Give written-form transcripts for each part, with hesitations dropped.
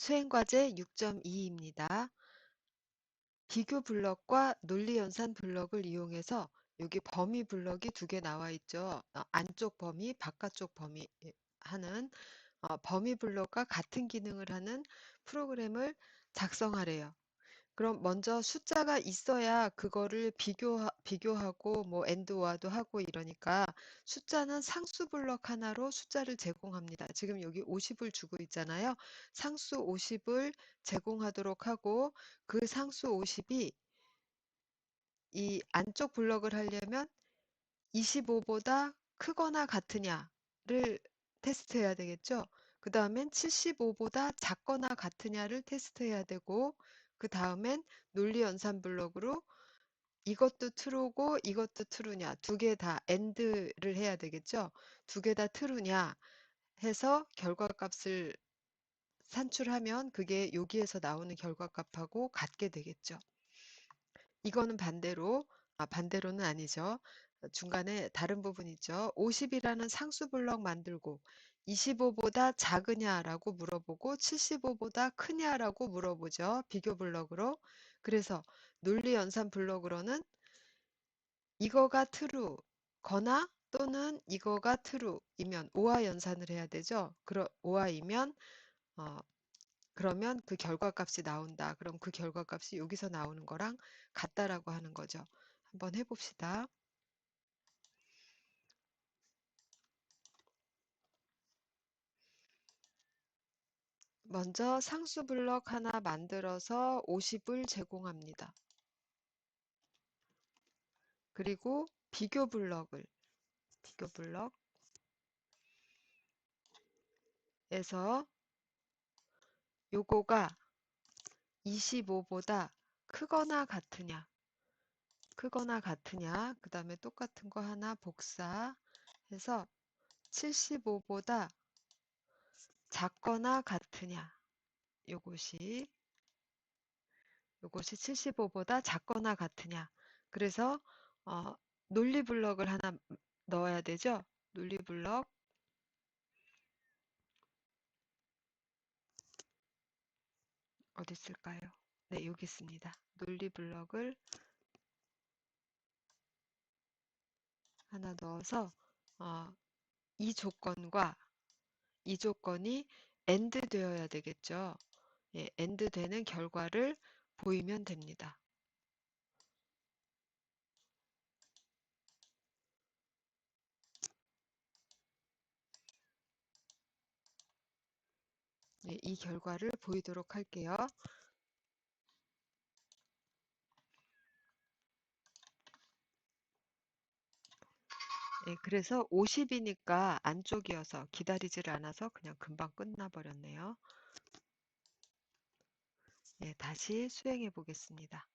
수행과제 6.2입니다. 비교 블럭과 논리연산 블럭을 이용해서 여기 범위 블럭이 두 개 나와 있죠. 안쪽 범위, 바깥쪽 범위 하는 범위 블럭과 같은 기능을 하는 프로그램을 작성하래요. 그럼 먼저 숫자가 있어야 그거를 비교하고 뭐 엔드와도 하고 이러니까 숫자는 상수 블럭 하나로 숫자를 제공합니다. 지금 여기 50을 주고 있잖아요. 상수 50을 제공하도록 하고 그 상수 50이 이 안쪽 블럭을 하려면 25보다 크거나 같으냐를 테스트해야 되겠죠. 그 다음엔 75보다 작거나 같으냐를 테스트해야 되고 그 다음엔 논리연산 블럭으로 이것도 true고 이것도 true냐 두 개 다 AND를 해야 되겠죠. 두 개 다 true냐 해서 결과값을 산출하면 그게 여기에서 나오는 결과값하고 같게 되겠죠. 이거는 반대로는 아니죠. 중간에 다른 부분 있죠. 50이라는 상수 블럭 만들고 25보다 작으냐라고 물어보고 75보다 크냐라고 물어보죠. 비교 블럭으로. 그래서 논리 연산 블럭으로는 이거가 true거나 또는 이거가 true이면 오화 연산을 해야 되죠. 오화이면 그러면 그 결과값이 나온다. 그럼 그 결과값이 여기서 나오는 거랑 같다라고 하는 거죠. 한번 해봅시다. 먼저 상수 블럭 하나 만들어서 50을 제공합니다. 그리고 비교 블럭에서 요거가 25보다 크거나 같으냐 그 다음에 똑같은 거 하나 복사해서 75보다 작거나 같으냐 요것이 75보다 작거나 같으냐. 그래서 논리 블럭을 하나 넣어야 되죠. 논리 블럭 어디 있을까요? 네, 여기 있습니다. 논리 블럭을 하나 넣어서 이 조건과 이 조건이 AND 되어야 되겠죠. 예, AND 되는 결과를 보이면 됩니다. 예, 이 결과를 보이도록 할게요. 예, 그래서 50이니까 안쪽이어서 기다리지를 않아서 그냥 금방 끝나버렸네요. 예, 다시 수행해 보겠습니다.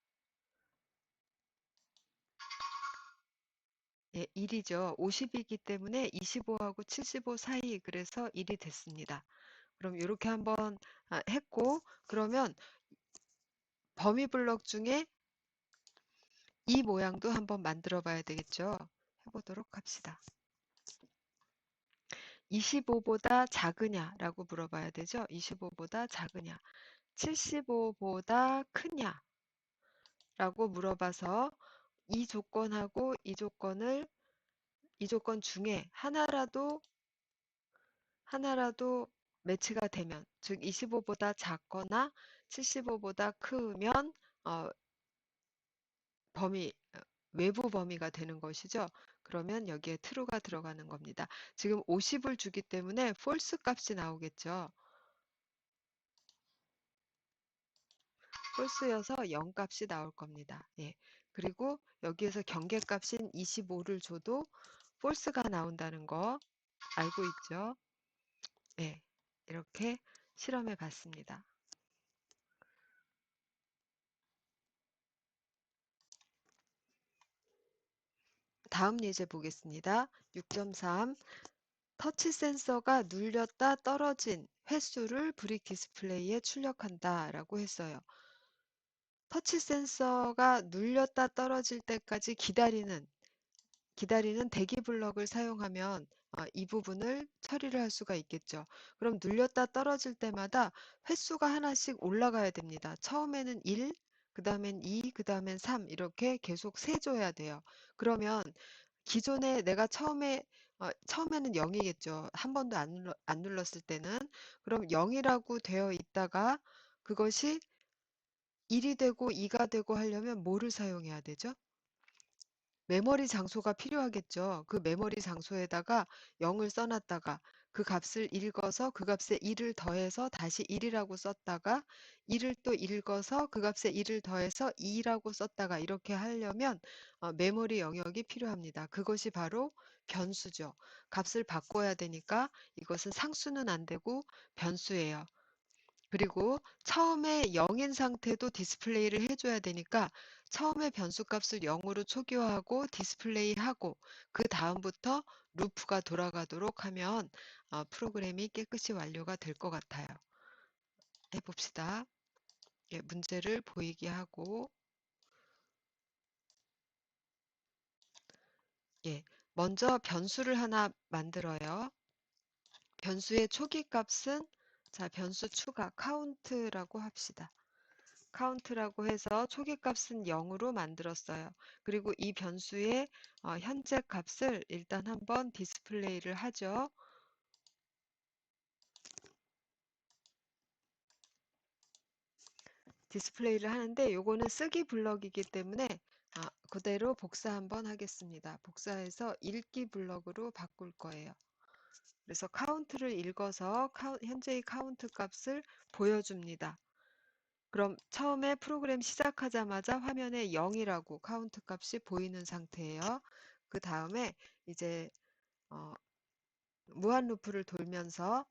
예, 1이죠. 50이기 때문에 25하고 75 사이 그래서 1이 됐습니다. 그럼 이렇게 한번 했고 그러면 범위 블럭 중에 이 모양도 한번 만들어 봐야 되겠죠. 해보도록 합시다. 25보다 작으냐라고 물어봐야 되죠. 25보다 작으냐. 75보다 크냐 라고 물어봐서 이 조건하고 이 조건 중에 하나라도 매치가 되면 즉 25보다 작거나 75보다 크면 외부 범위가 되는 것이죠. 그러면 여기에 true가 들어가는 겁니다. 지금 50을 주기 때문에 false 값이 나오겠죠. false여서 0 값이 나올 겁니다. 예. 그리고 여기에서 경계값인 25를 줘도 false가 나온다는 거 알고 있죠? 예. 이렇게 실험해 봤습니다. 다음 예제 보겠습니다. 6.3 터치 센서가 눌렸다 떨어진 횟수를 브릭 디스플레이에 출력한다 라고 했어요. 터치 센서가 눌렸다 떨어질 때까지 기다리는 대기 블럭을 사용하면 이 부분을 처리를 할 수가 있겠죠. 그럼 눌렸다 떨어질 때마다 횟수가 하나씩 올라가야 됩니다. 처음에는 1, 그 다음엔 2, 그 다음엔 3 이렇게 계속 세줘야 돼요. 그러면 기존에 내가 처음에는 0이겠죠. 한 번도 안 눌렀을 때는. 그럼 0이라고 되어 있다가 그것이 1이 되고 2가 되고 하려면 뭐를 사용해야 되죠? 메모리 장소가 필요하겠죠. 그 메모리 장소에다가 0을 써놨다가 그 값을 읽어서 그 값에 1을 더해서 다시 1이라고 썼다가 1을 또 읽어서 그 값에 1을 더해서 2라고 썼다가 이렇게 하려면 메모리 영역이 필요합니다. 그것이 바로 변수죠. 값을 바꿔야 되니까 이것은 상수는 안 되고 변수예요. 그리고 처음에 0인 상태도 디스플레이를 해줘야 되니까 처음에 변수값을 0으로 초기화하고 디스플레이하고 그 다음부터 루프가 돌아가도록 하면 프로그램이 깨끗이 완료가 될 것 같아요. 해봅시다. 예, 문제를 보이게 하고 예, 먼저 변수를 하나 만들어요. 변수의 초기 값은 자, 변수 추가 카운트라고 합시다. 카운트라고 해서 초기 값은 0으로 만들었어요. 그리고 이 변수의 현재 값을 일단 한번 디스플레이를 하죠. 디스플레이를 하는데 요거는 쓰기 블럭이기 때문에 그대로 복사 한번 하겠습니다. 복사해서 읽기 블럭으로 바꿀 거예요. 그래서 카운트를 읽어서 현재의 카운트 값을 보여줍니다. 그럼 처음에 프로그램 시작하자마자 화면에 0이라고 카운트 값이 보이는 상태예요. 그 다음에 이제 무한 루프를 돌면서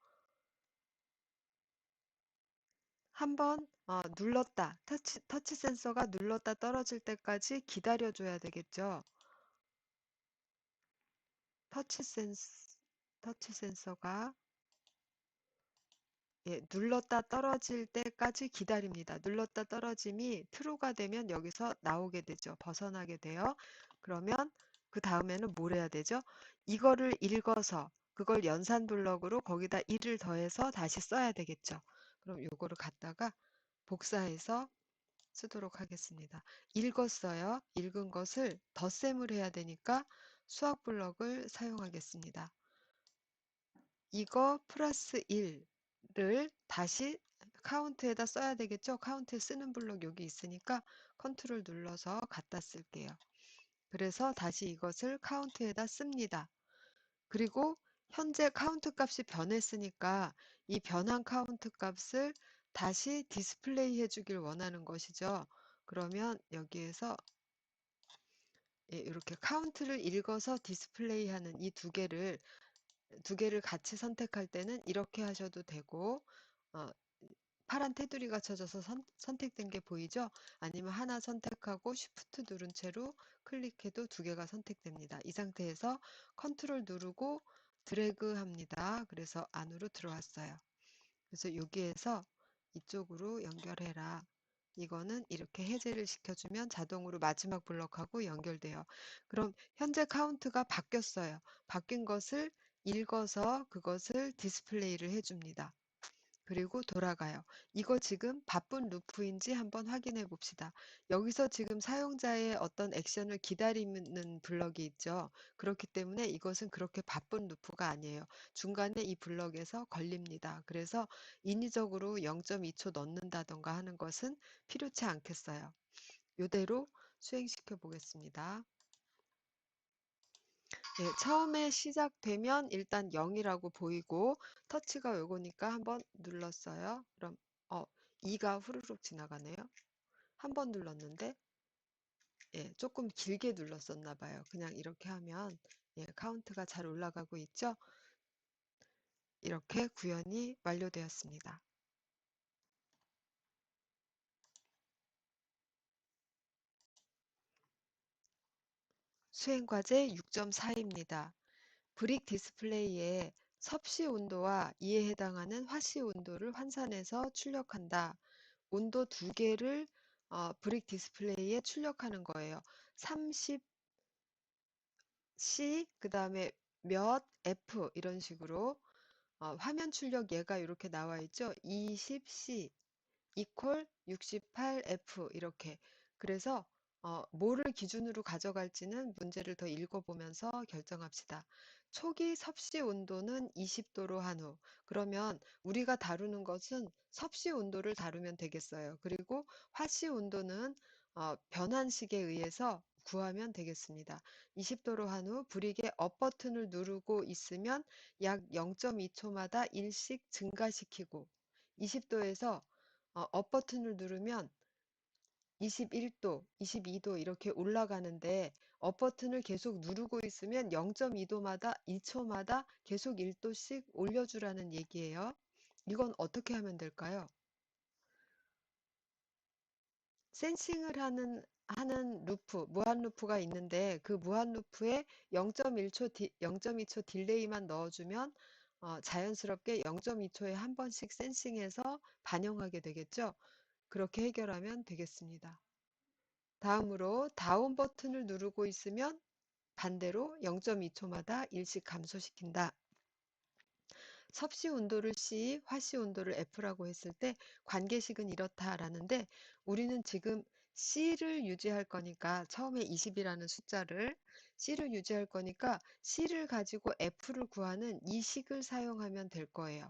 한번 눌렀다. 터치 센서가 눌렀다 떨어질 때까지 기다려줘야 되겠죠. 터치 센서가 예, 눌렀다 떨어질 때까지 기다립니다. 눌렀다 떨어짐이 true가 되면 여기서 나오게 되죠. 벗어나게 돼요. 그러면 그 다음에는 뭘 해야 되죠? 이거를 읽어서 그걸 연산 블럭으로 거기다 1을 더해서 다시 써야 되겠죠. 그럼 요거를 갖다가 복사해서 쓰도록 하겠습니다. 읽었어요. 읽은 것을 덧셈을 해야 되니까 수학 블럭을 사용하겠습니다. 이거 플러스 1을 다시 카운트에다 써야 되겠죠? 카운트에 쓰는 블록 여기 있으니까 컨트롤 눌러서 갖다 쓸게요. 그래서 다시 이것을 카운트에다 씁니다. 그리고 현재 카운트 값이 변했으니까 이 변한 카운트 값을 다시 디스플레이 해주길 원하는 것이죠. 그러면 여기에서 이렇게 카운트를 읽어서 디스플레이 하는 이 두 개를 같이 선택할 때는 이렇게 하셔도 되고 어, 파란 테두리가 쳐져서 선택된 게 보이죠? 아니면 하나 선택하고 쉬프트 누른 채로 클릭해도 두 개가 선택됩니다. 이 상태에서 컨트롤 누르고 드래그 합니다. 그래서 안으로 들어왔어요. 그래서 여기에서 이쪽으로 연결해라. 이거는 이렇게 해제를 시켜주면 자동으로 마지막 블럭하고 연결돼요. 그럼 현재 카운트가 바뀌었어요. 바뀐 것을 읽어서 그것을 디스플레이를 해줍니다. 그리고 돌아가요. 이거 지금 바쁜 루프인지 한번 확인해 봅시다. 여기서 지금 사용자의 어떤 액션을 기다리는 블럭이 있죠. 그렇기 때문에 이것은 그렇게 바쁜 루프가 아니에요. 중간에 이 블럭에서 걸립니다. 그래서 인위적으로 0.2초 넣는다던가 하는 것은 필요치 않겠어요. 이대로 수행시켜 보겠습니다. 네, 처음에 시작되면 일단 0이라고 보이고 터치가 요거니까 한번 눌렀어요. 그럼 2가 후루룩 지나가네요. 한 번 눌렀는데 예, 조금 길게 눌렀었나 봐요. 그냥 이렇게 하면 예, 카운트가 잘 올라가고 있죠. 이렇게 구현이 완료되었습니다. 수행과제 6.4입니다. 브릭 디스플레이에 섭씨 온도와 이에 해당하는 화씨 온도를 환산해서 출력한다. 온도 두 개를 브릭 디스플레이에 출력하는 거예요. 30C 그 다음에 몇 F 이런 식으로 화면 출력 얘가 이렇게 나와 있죠. 20C equal 68F 이렇게. 그래서 뭐를 기준으로 가져갈지는 문제를 더 읽어보면서 결정합시다. 초기 섭씨 온도는 20도로 한 후. 그러면 우리가 다루는 것은 섭씨 온도를 다루면 되겠어요. 그리고 화씨 온도는 변환식에 의해서 구하면 되겠습니다. 20도로 한 후 불이게 업 버튼을 누르고 있으면 약 0.2초마다 일씩 증가시키고 20도에서 업 버튼을 누르면 21도, 22도 이렇게 올라가는데 업 버튼을 계속 누르고 있으면 0.2도마다 2초마다 계속 1도씩 올려주라는 얘기예요. 이건 어떻게 하면 될까요? 센싱을 하는 루프, 무한 루프가 있는데 그 무한 루프에 0.1초, 0.2초 딜레이만 넣어주면 자연스럽게 0.2초에 한 번씩 센싱해서 반영하게 되겠죠. 그렇게 해결하면 되겠습니다. 다음으로 다운 버튼을 누르고 있으면 반대로 0.2초마다 일씩 감소시킨다. 섭씨 온도를 C, 화씨 온도를 F라고 했을 때 관계식은 이렇다라는데 우리는 지금 C를 유지할 거니까 처음에 20이라는 숫자를 C를 유지할 거니까 C를 가지고 F를 구하는 이 식을 사용하면 될 거예요.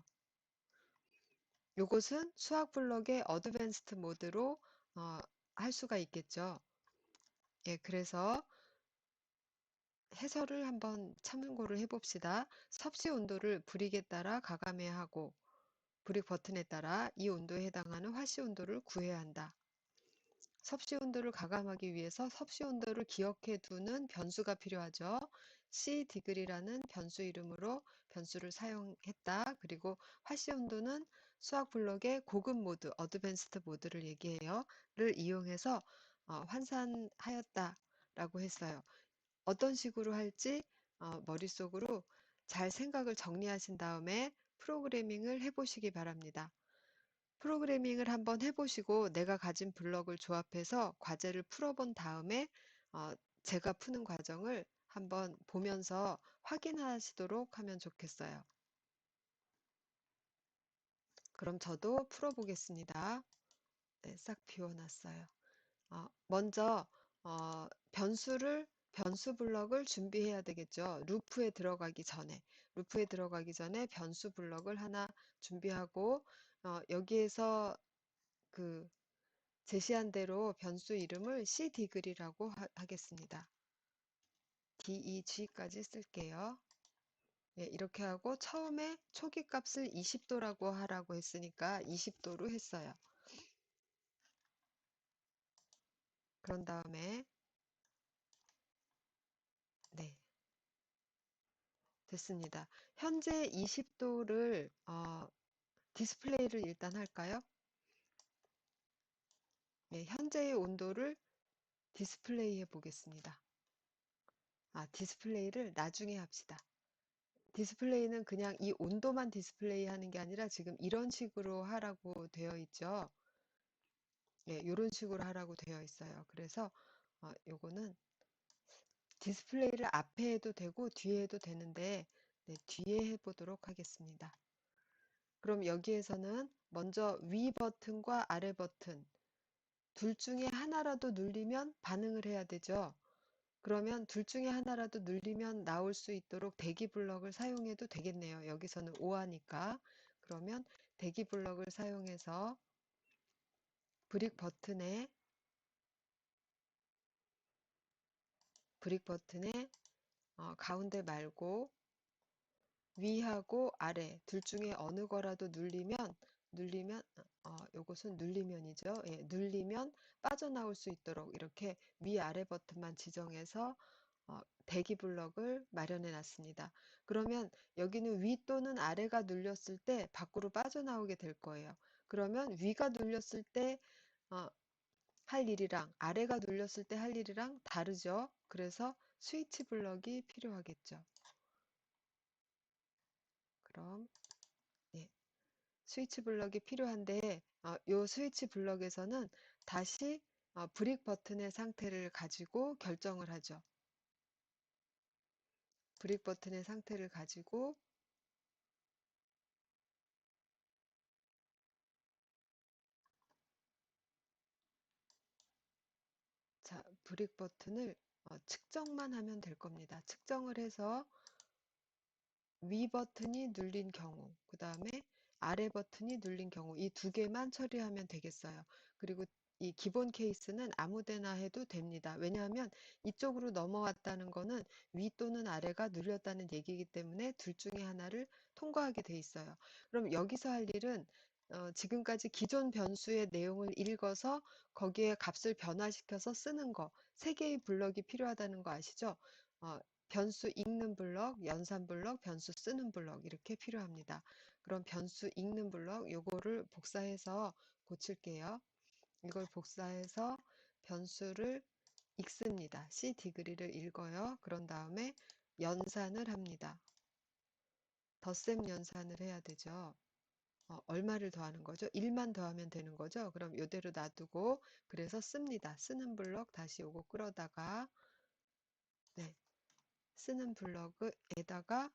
요것은 수학 블록의 어드밴스드 모드로 할 수가 있겠죠. 예, 그래서 해설을 한번 참고를 해봅시다. 섭씨 온도를 불익에 따라 가감해야 하고 불익 버튼에 따라 이 온도에 해당하는 화씨 온도를 구해야 한다. 섭씨 온도를 가감하기 위해서 섭씨 온도를 기억해 두는 변수가 필요하죠. C 디그리라는 변수 이름으로 변수를 사용했다. 그리고 화씨 온도는 수학 블록의 고급 모드, 어드밴스드 모드를 얘기해요. 를 이용해서 환산하였다라고 했어요. 어떤 식으로 할지 머릿속으로 잘 생각을 정리하신 다음에 프로그래밍을 해보시기 바랍니다. 프로그래밍을 한번 해보시고 내가 가진 블럭을 조합해서 과제를 풀어본 다음에 어, 제가 푸는 과정을 한번 보면서 확인하시도록 하면 좋겠어요. 그럼 저도 풀어보겠습니다. 네, 싹 비워놨어요. 먼저 변수 블럭을 준비해야 되겠죠. 루프에 들어가기 전에 변수 블럭을 하나 준비하고 여기에서 그 제시한 대로 변수 이름을 cdegree라고 하겠습니다. deg까지 쓸게요. 예, 이렇게 하고 처음에 초기 값을 20도라고 하라고 했으니까 20도로 했어요. 그런 다음에 네, 됐습니다. 현재 20도를 디스플레이를 일단 할까요? 네, 현재의 온도를 디스플레이 해 보겠습니다. 디스플레이를 나중에 합시다. 디스플레이는 그냥 이 온도만 디스플레이 하는 게 아니라 지금 이런 식으로 하라고 되어 있죠. 네, 이런 식으로 하라고 되어 있어요. 그래서 요거는 디스플레이를 앞에 해도 되고 뒤에 해도 되는데 네, 뒤에 해보도록 하겠습니다. 그럼 여기에서는 먼저 위 버튼과 아래 버튼 둘 중에 하나라도 눌리면 반응을 해야 되죠. 그러면 둘 중에 하나라도 눌리면 나올 수 있도록 대기 블럭을 사용해도 되겠네요. 여기서는 5하니까. 그러면 대기 블럭을 사용해서 브릭 버튼에 가운데 말고 위하고 아래 둘 중에 어느 거라도 눌리면 요것은 눌리면이죠. 예, 눌리면 빠져나올 수 있도록 이렇게 위아래 버튼만 지정해서 대기 블럭을 마련해 놨습니다. 그러면 여기는 위 또는 아래가 눌렸을 때 밖으로 빠져나오게 될 거예요. 그러면 위가 눌렸을 때 할 일이랑 아래가 눌렸을 때 할 일이랑 다르죠. 그래서 스위치 블럭이 필요하겠죠. 그럼 예, 스위치 블럭이 필요한데 요 스위치 블럭에서는 다시 브릭 버튼의 상태를 가지고 결정을 하죠. 브릭 버튼의 상태를 가지고 자, 브릭 버튼을 측정만 하면 될 겁니다. 측정을 해서 위 버튼이 눌린 경우, 그 다음에 아래 버튼이 눌린 경우 이 두 개만 처리하면 되겠어요. 그리고 이 기본 케이스는 아무 데나 해도 됩니다. 왜냐하면 이쪽으로 넘어왔다는 거는 위 또는 아래가 눌렸다는 얘기이기 때문에 둘 중에 하나를 통과하게 돼 있어요. 그럼 여기서 할 일은 지금까지 기존 변수의 내용을 읽어서 거기에 값을 변화시켜서 쓰는 거, 세 개의 블럭이 필요하다는 거 아시죠? 어, 변수 읽는 블럭, 연산 블럭, 변수 쓰는 블럭 이렇게 필요합니다. 그럼 변수 읽는 블럭 요거를 복사해서 고칠게요. 이걸 복사해서 변수를 읽습니다. C 디그리를 읽어요. 그런 다음에 연산을 합니다. 덧셈 연산을 해야 되죠. 얼마를 더하는 거죠? 1만 더하면 되는 거죠? 그럼 이대로 놔두고 그래서 씁니다. 쓰는 블럭 다시 요거 끌어다가 네, 쓰는 블럭에다가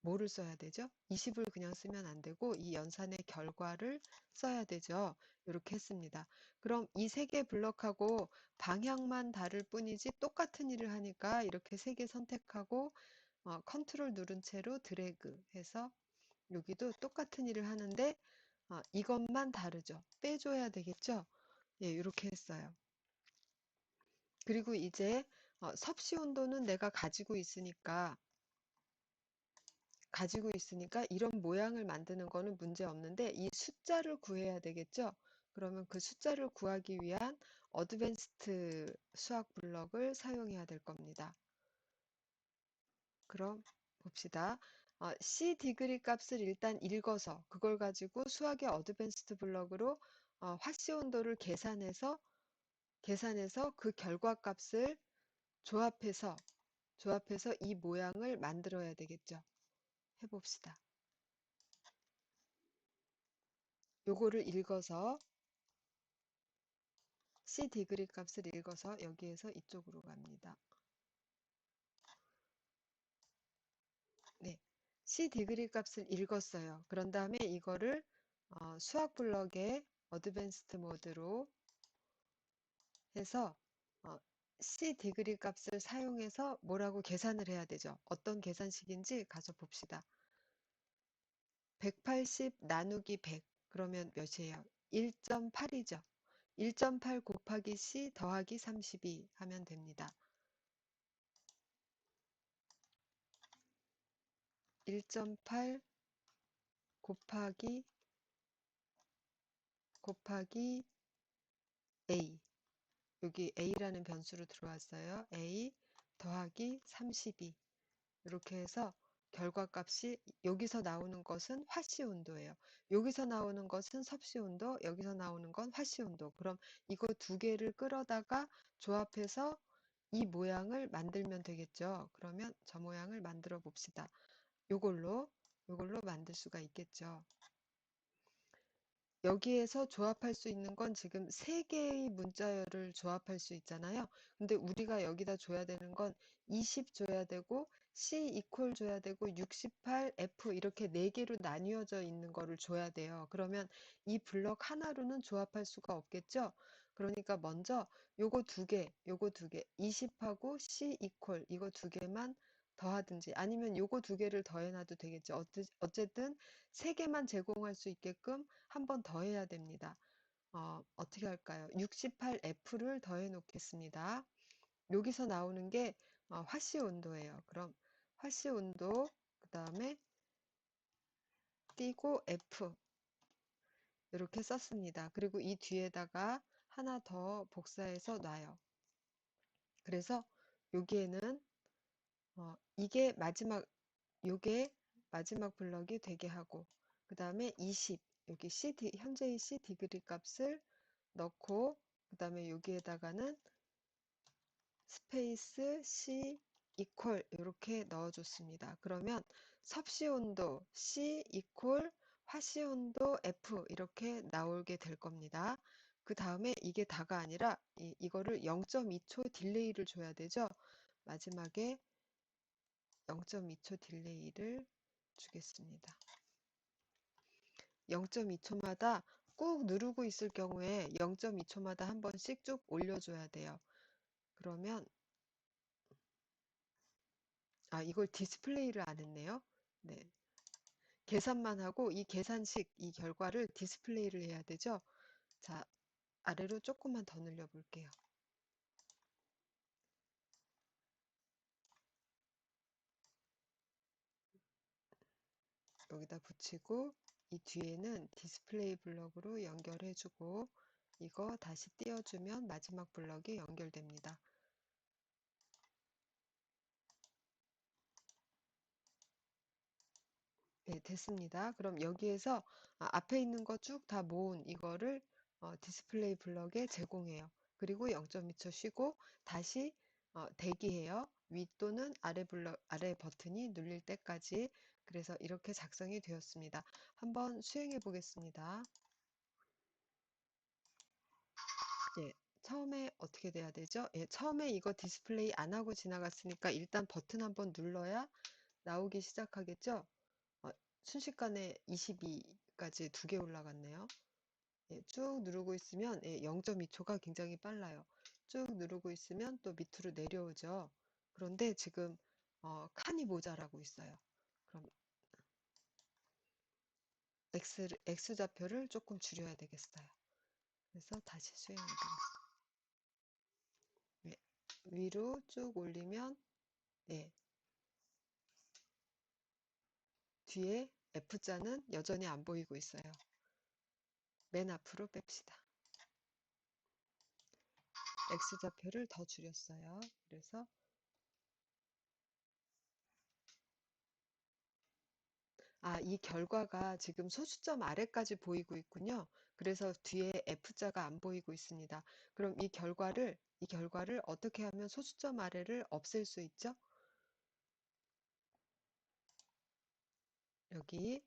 뭐를 써야 되죠? 20을 그냥 쓰면 안 되고 이 연산의 결과를 써야 되죠. 이렇게 했습니다. 그럼 이 세 개 블럭하고 방향만 다를 뿐이지 똑같은 일을 하니까 이렇게 세 개 선택하고 컨트롤 누른 채로 드래그 해서 여기도 똑같은 일을 하는데 이것만 다르죠. 빼줘야 되겠죠? 예, 이렇게 했어요. 그리고 이제 섭씨 온도는 내가 가지고 있으니까 이런 모양을 만드는 거는 문제 없는데 이 숫자를 구해야 되겠죠? 그러면 그 숫자를 구하기 위한 어드밴스드 수학 블럭을 사용해야 될 겁니다. 그럼 봅시다. C 디그리 값을 일단 읽어서 그걸 가지고 수학의 어드밴스드 블럭으로 화씨 온도를 계산해서 그 결과 값을 조합해서 이 모양을 만들어야 되겠죠. 해봅시다. 요거를 읽어서 C 디그리 값을 읽어서 여기에서 이쪽으로 갑니다. 네, C 디그리 값을 읽었어요. 그런 다음에 이거를 수학 블럭의 어드밴스드 모드로 해서 어, C 디그리 값을 사용해서 뭐라고 계산을 해야 되죠. 어떤 계산식인지 가서 봅시다. 180 나누기 100 그러면 몇이에요? 1.8이죠. 1.8 곱하기 C 더하기 32 하면 됩니다. 1.8 곱하기 A 여기 A라는 변수로 들어왔어요. A 더하기 32 이렇게 해서 결과값이 여기서 나오는 것은 화씨 온도예요. 여기서 나오는 것은 섭씨 온도, 여기서 나오는 건 화씨 온도. 그럼 이거 두 개를 끌어다가 조합해서 이 모양을 만들면 되겠죠. 그러면 저 모양을 만들어 봅시다. 요걸로 만들 수가 있겠죠. 여기에서 조합할 수 있는 건 지금 세 개의 문자열을 조합할 수 있잖아요. 근데 우리가 여기다 줘야 되는 건 20 줘야 되고 C 이퀄 줘야 되고 68 F 이렇게 네 개로 나뉘어져 있는 거를 줘야 돼요. 그러면 이 블럭 하나로는 조합할 수가 없겠죠. 그러니까 먼저 요거 두 개 20하고 C 이퀄 이거 두 개만 더하든지 아니면 요거 두 개를 더해놔도 되겠죠. 어쨌든 세 개만 제공할 수 있게끔 한 번 더 해야 됩니다. 어떻게 할까요? 68F를 더해 놓겠습니다. 여기서 나오는 게 화씨 온도예요. 그럼 화씨 온도, 그 다음에 띄고 F 이렇게 썼습니다. 그리고 이 뒤에다가 하나 더 복사해서 놔요. 그래서 여기에는 이게 요게 마지막 블럭이 되게 하고 그 다음에 20 여기 현재의 C 디그리 값을 넣고 그 다음에 여기에다가는 스페이스 C 이퀄 이렇게 넣어줬습니다. 그러면 섭씨 온도 C 이퀄 화씨 온도 F 이렇게 나오게 될 겁니다. 그 다음에 이게 다가 아니라 이거를 0.2초 딜레이를 줘야 되죠. 마지막에 0.2초 딜레이를 주겠습니다. 0.2초마다 꾹 누르고 있을 경우에 0.2초마다 한 번씩 쭉 올려줘야 돼요. 그러면 이걸 디스플레이를 안 했네요. 네. 계산만 하고 이 계산식 이 결과를 디스플레이를 해야 되죠. 자, 아래로 조금만 더 늘려 볼게요. 여기다 붙이고 이 뒤에는 디스플레이 블럭으로 연결해주고 이거 다시 띄워주면 마지막 블럭이 연결됩니다. 네, 됐습니다. 그럼 여기에서 앞에 있는 거 쭉 다 모은 이거를 디스플레이 블럭에 제공해요. 그리고 0.2초 쉬고 다시 대기해요. 위 또는 아래 버튼이 눌릴 때까지. 그래서 이렇게 작성이 되었습니다. 한번 수행해 보겠습니다. 예, 처음에 어떻게 돼야 되죠? 예, 처음에 이거 디스플레이 안 하고 지나갔으니까 일단 버튼 한번 눌러야 나오기 시작하겠죠? 어, 순식간에 22까지 두 개 올라갔네요. 예, 쭉 누르고 있으면 0.2초가 굉장히 빨라요. 쭉 누르고 있으면 또 밑으로 내려오죠. 그런데 지금 칸이 모자라고 있어요. 그럼 X좌표를 조금 줄여야 되겠어요. 그래서 다시 수행해 보겠습니다. 예, 위로 쭉 올리면 예, 뒤에 F자는 여전히 안 보이고 있어요. 맨 앞으로 뺍시다. X좌표를 더 줄였어요. 그래서 이 결과가 지금 소수점 아래까지 보이고 있군요. 그래서 뒤에 F자가 안 보이고 있습니다. 그럼 이 결과를 어떻게 하면 소수점 아래를 없앨 수 있죠? 여기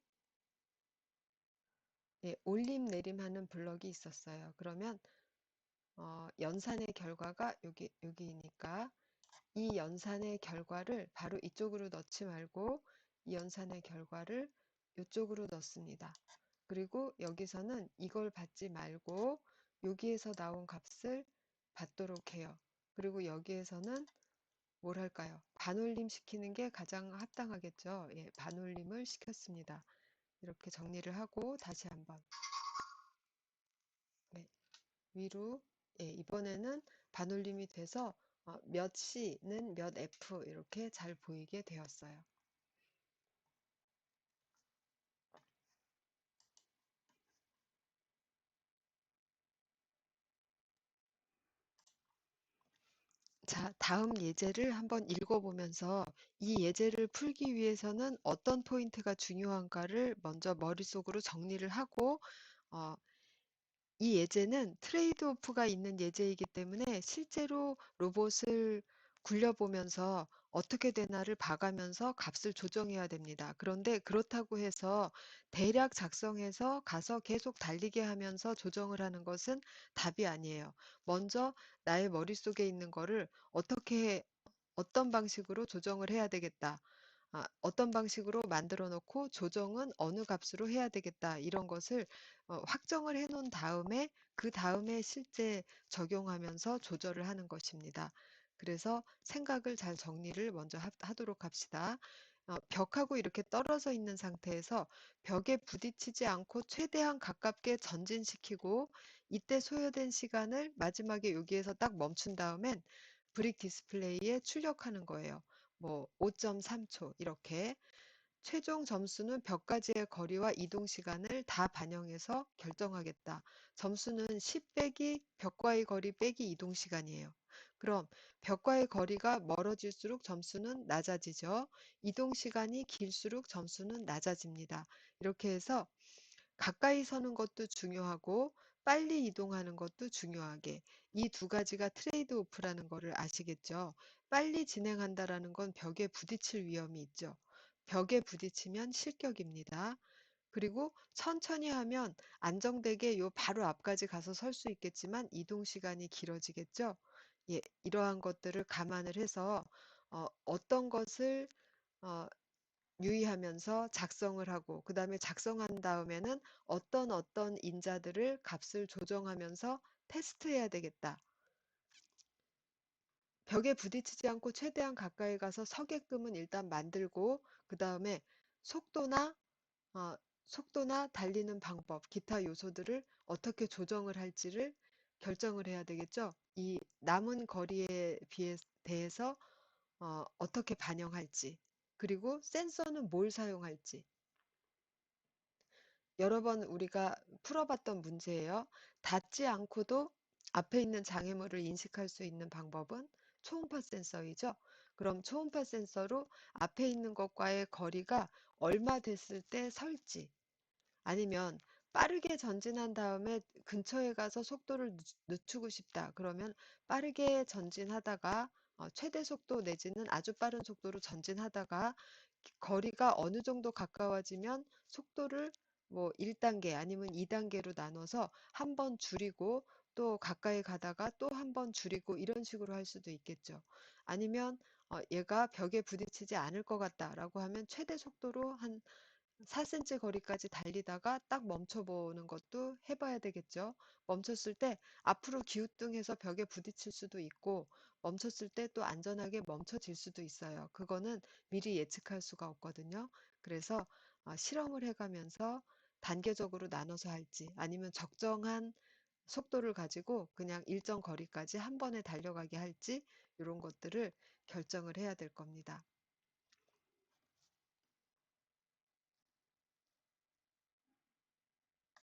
올림 내림 하는 블럭이 있었어요. 그러면 연산의 결과가 여기니까 이 연산의 결과를 바로 이쪽으로 넣지 말고 이 연산의 결과를 이쪽으로 넣습니다. 그리고 여기서는 이걸 받지 말고 여기에서 나온 값을 받도록 해요. 그리고 여기에서는 뭘 할까요? 반올림 시키는 게 가장 합당하겠죠. 예, 반올림을 시켰습니다. 이렇게 정리를 하고 다시 한번 네, 위로 이번에는 반올림이 돼서 몇 C는 몇 F 이렇게 잘 보이게 되었어요. 자, 다음 예제를 한번 읽어보면서 이 예제를 풀기 위해서는 어떤 포인트가 중요한가를 먼저 머릿속으로 정리를 하고 어, 이 예제는 트레이드오프가 있는 예제이기 때문에 실제로 로봇을 굴려보면서 어떻게 되나를 봐가면서 값을 조정해야 됩니다. 그런데 그렇다고 해서 대략 작성해서 가서 계속 달리게 하면서 조정을 하는 것은 답이 아니에요. 먼저 나의 머릿속에 있는 거를 어떤 방식으로 조정을 해야 되겠다. 어떤 방식으로 만들어 놓고 조정은 어느 값으로 해야 되겠다. 이런 것을 확정을 해 놓은 다음에 그 다음에 실제 적용하면서 조절을 하는 것입니다. 그래서 생각을 잘 정리를 먼저 하도록 합시다. 벽하고 이렇게 떨어져 있는 상태에서 벽에 부딪히지 않고 최대한 가깝게 전진시키고 이때 소요된 시간을 마지막에 여기에서 딱 멈춘 다음엔 브릭 디스플레이에 출력하는 거예요. 뭐 5.3초 이렇게 최종 점수는 벽까지의 거리와 이동 시간을 다 반영해서 결정하겠다. 점수는 10 빼기 벽과의 거리 빼기 이동 시간이에요. 그럼 벽과의 거리가 멀어질수록 점수는 낮아지죠. 이동 시간이 길수록 점수는 낮아집니다. 이렇게 해서 가까이 서는 것도 중요하고 빨리 이동하는 것도 중요하게 이 두 가지가 트레이드 오프라는 거를 아시겠죠? 빨리 진행한다라는 건 벽에 부딪힐 위험이 있죠. 벽에 부딪히면 실격입니다. 그리고 천천히 하면 안정되게 요 바로 앞까지 가서 설 수 있겠지만 이동 시간이 길어지겠죠. 예, 이러한 것들을 감안을 해서 어떤 것을 어, 유의하면서 작성을 하고 그 다음에 작성한 다음에는 어떤 인자들을 값을 조정하면서 테스트해야 되겠다. 벽에 부딪히지 않고 최대한 가까이 가서 서게끔은 일단 만들고 그 다음에 속도나 어, 속도나 달리는 방법, 기타 요소들을 어떻게 조정을 할지를 결정을 해야 되겠죠. 이 남은 거리에 대해서 어떻게 반영할지, 그리고 센서는 뭘 사용할지. 여러 번 우리가 풀어봤던 문제예요. 닿지 않고도 앞에 있는 장애물을 인식할 수 있는 방법은 초음파 센서이죠. 그럼 초음파 센서로 앞에 있는 것과의 거리가 얼마 됐을 때 설지, 아니면 빠르게 전진한 다음에 근처에 가서 속도를 늦추고 싶다. 그러면 빠르게 전진하다가 최대 속도 내지는 아주 빠른 속도로 전진하다가 거리가 어느 정도 가까워지면 속도를 뭐 1단계 아니면 2단계로 나눠서 한 번 줄이고 또 가까이 가다가 또 한 번 줄이고 이런 식으로 할 수도 있겠죠. 아니면 얘가 벽에 부딪히지 않을 것 같다라고 하면 최대 속도로 한 4cm 거리까지 달리다가 딱 멈춰보는 것도 해봐야 되겠죠. 멈췄을 때 앞으로 기우뚱해서 벽에 부딪힐 수도 있고 멈췄을 때 또 안전하게 멈춰질 수도 있어요. 그거는 미리 예측할 수가 없거든요. 그래서 실험을 해가면서 단계적으로 나눠서 할지 아니면 적정한 속도를 가지고 그냥 일정 거리까지 한 번에 달려가게 할지 이런 것들을 결정을 해야 될 겁니다.